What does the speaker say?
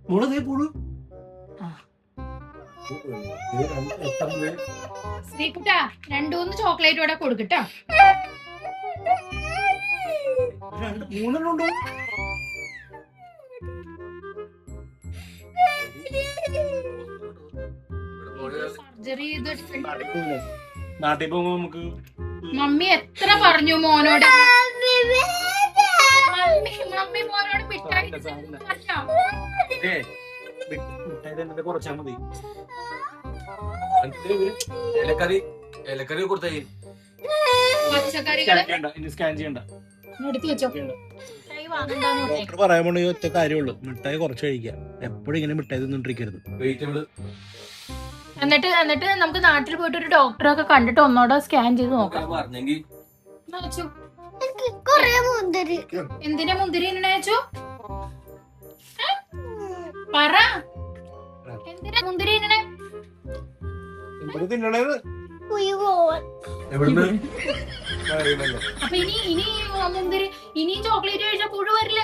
പുഴു ശ്രീകുട്ടാ 2-3 ചോക്ലേറ്റ് ഇവിടെ കൊടുക്കട്ടോ. 2-3 ഉണ്ടോ? സർജറി നാട്ടിൽ പോകുമ്പോ നമുക്ക് മമ്മി എത്ര പറഞ്ഞു മോനോട്, മമ്മി മോനോട് മിഠായി പറഞ്ഞോ? കുറച്ചാ മതി. ഇലക്കറി കൊടുത്തേ പച്ചക്കറികള് സ്കാൻ ചെയ്യണ്ട. എടുത്തു വെച്ചോ. മിഠായി വാങ്ങണ്ടാന്ന് പറഞ്ഞേ. ഡോക്ടർ പറയാൻ പോണ ഒറ്റ കാര്യമുള്ളൂ, മിഠായി കുറച്ച് കഴിക്കാം. എപ്പോഴും ഇങ്ങനെ മിഠായി തിന്നോണ്ടിരിക്കരുത്. വെജിറ്റബിൾ എന്നിട്ട് നമുക്ക് നാട്ടിൽ പോയിട്ട് ഒരു ഡോക്ടറൊക്കെ കണ്ടിട്ട് ഒന്നോടെ സ്കാൻ ചെയ്ത് നോക്കാം. പറഞ്ഞെങ്കിൽ എന്തിനാ മുന്തിരി ഇണച്ചു? പറ, എന്തിനാ മുന്തിരി ഇണേ? തിന്നണേന്ന് എവിടുന്ന് അപ്പൊ ഇനി മുന്തിരി ഇനി ചോക്ലേറ്റ് കഴിച്ചാൽ പുഴു വരില്ലേ?